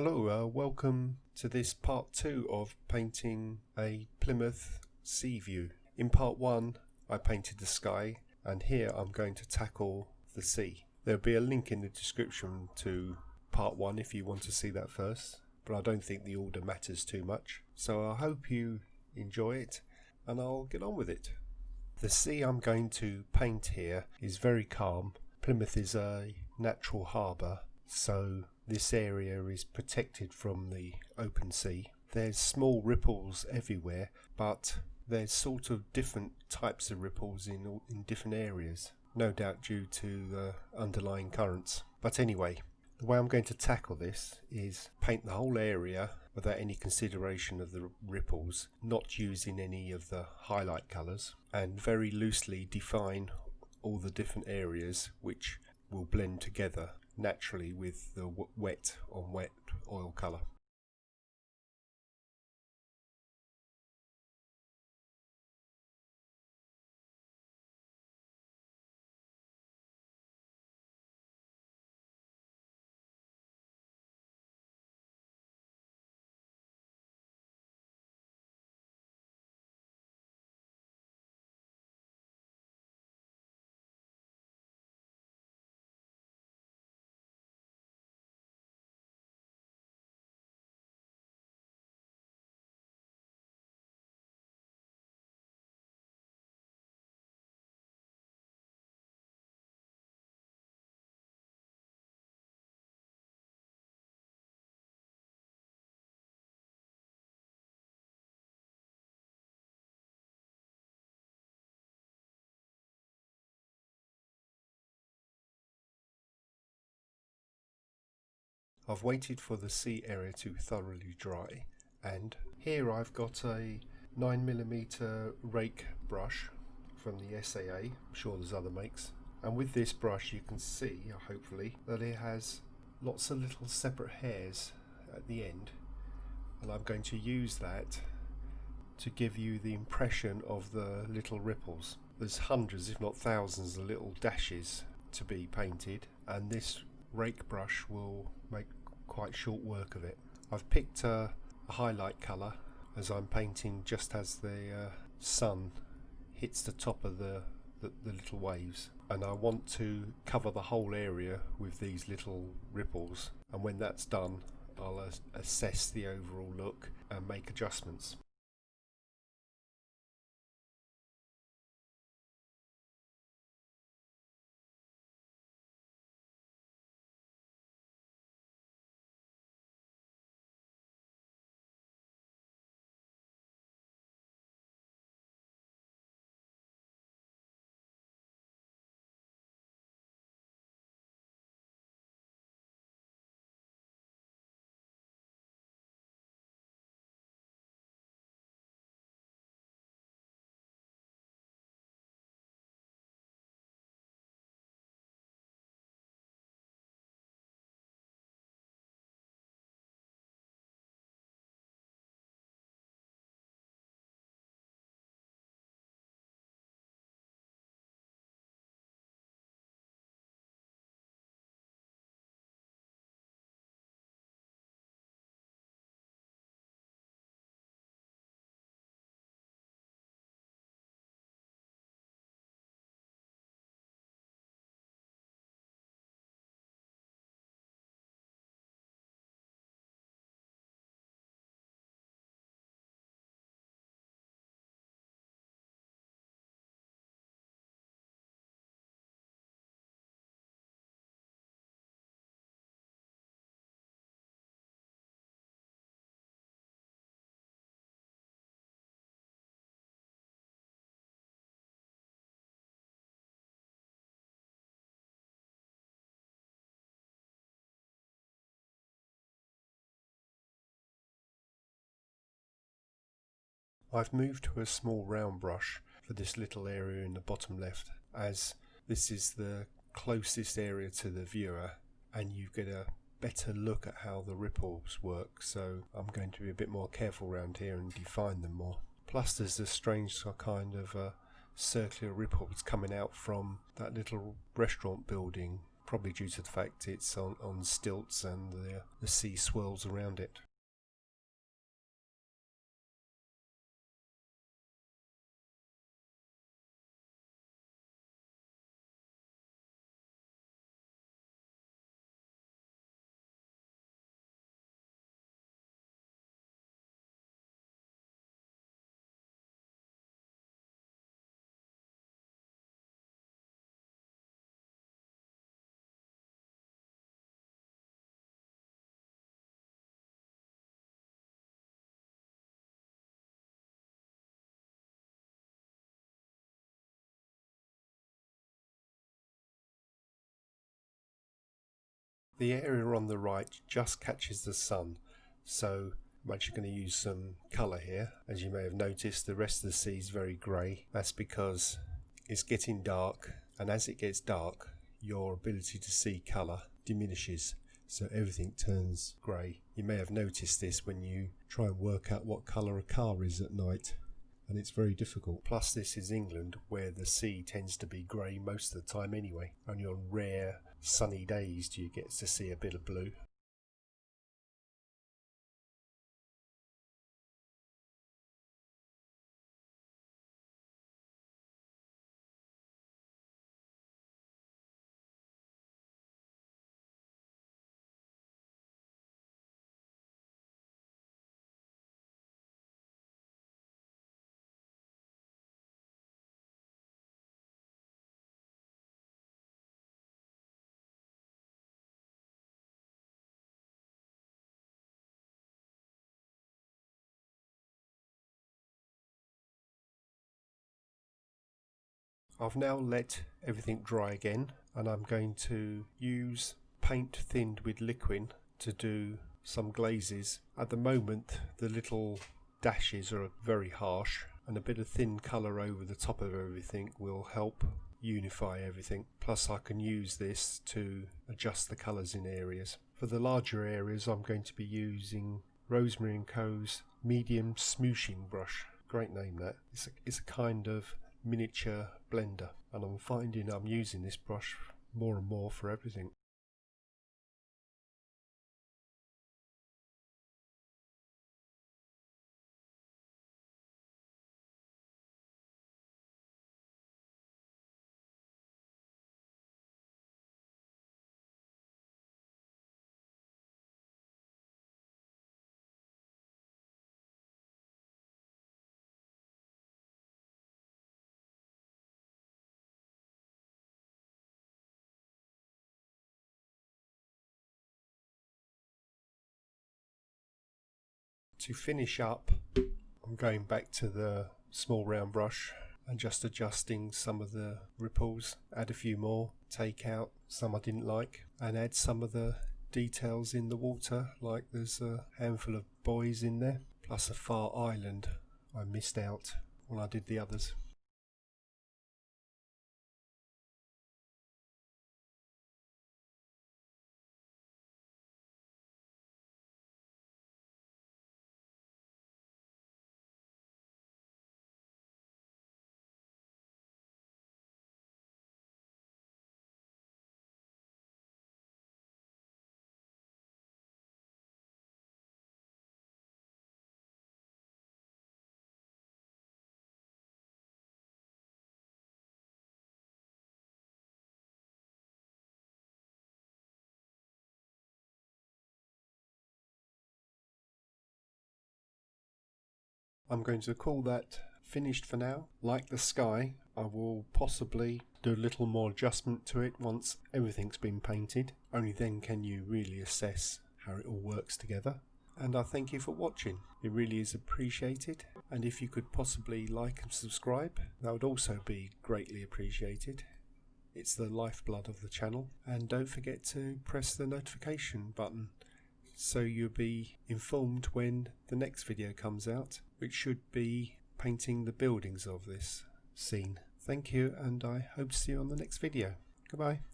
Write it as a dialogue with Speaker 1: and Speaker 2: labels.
Speaker 1: Hello, welcome to this part 2 of painting a Plymouth sea view. In part 1 I painted the sky, and here I'm going to tackle the sea. There'll be a link in the description to part 1 if you want to see that first, but I don't think the order matters too much. So I hope you enjoy it and I'll get on with it. The sea I'm going to paint here is very calm. Plymouth is a natural harbour, so this area is protected from the open sea. There's small ripples everywhere, but there's sort of different types of ripples in different areas, no doubt due to the underlying currents. But anyway, the way I'm going to tackle this is paint the whole area without any consideration of the ripples, not using any of the highlight colours, and very loosely define all the different areas which will blend together naturally with the wet on wet oil colour. I've waited for the sea area to thoroughly dry, and here I've got a 9mm Rake brush from the SAA. I'm sure there's other makes, and with this brush you can see, hopefully, that it has lots of little separate hairs at the end, and I'm going to use that to give you the impression of the little ripples. There's hundreds if not thousands of little dashes to be painted, and this rake brush will make quite short work of it. I've picked a highlight colour as I'm painting just as the sun hits the top of the little waves, and I want to cover the whole area with these little ripples, and when that's done I'll assess the overall look and make adjustments. I've moved to a small round brush for this little area in the bottom left, as this is the closest area to the viewer and you get a better look at how the ripples work, so I'm going to be a bit more careful around here and define them more. Plus there's a strange kind of circular ripples coming out from that little restaurant building probably due to the fact it's on stilts and the sea swirls around it. The area on the right just catches the sun, so I'm actually going to use some colour here. As you may have noticed, the rest of the sea is very grey. That's because it's getting dark, and as it gets dark, your ability to see colour diminishes, so everything turns grey. You may have noticed this when you try and work out what colour a car is at night, and it's very difficult. Plus, this is England, where the sea tends to be grey most of the time anyway. Only on rare sunny days do you get to see a bit of blue. I've now let everything dry again, and I'm going to use paint thinned with liquid to do some glazes. At the moment the little dashes are very harsh, and a bit of thin colour over the top of everything will help unify everything. Plus I can use this to adjust the colours in areas. For the larger areas I'm going to be using Rosemary & Co.'s medium smooshing brush. Great name that. It's a kind of miniature blender, and I'm finding I'm using this brush more and more for everything. To finish up, I'm going back to the small round brush and just adjusting some of the ripples, add a few more, take out some I didn't like, and add some of the details in the water, like there's a handful of buoys in there, plus a far island I missed out when I did the others. I'm going to call that finished for now. Like the sky, I will possibly do a little more adjustment to it once everything's been painted. Only then can you really assess how it all works together. And I thank you for watching. It really is appreciated. And if you could possibly like and subscribe, that would also be greatly appreciated. It's the lifeblood of the channel. And don't forget to press the notification button so you'll be informed when the next video comes out, which should be painting the buildings of this scene. Thank you, and I hope to see you on the next video. Goodbye.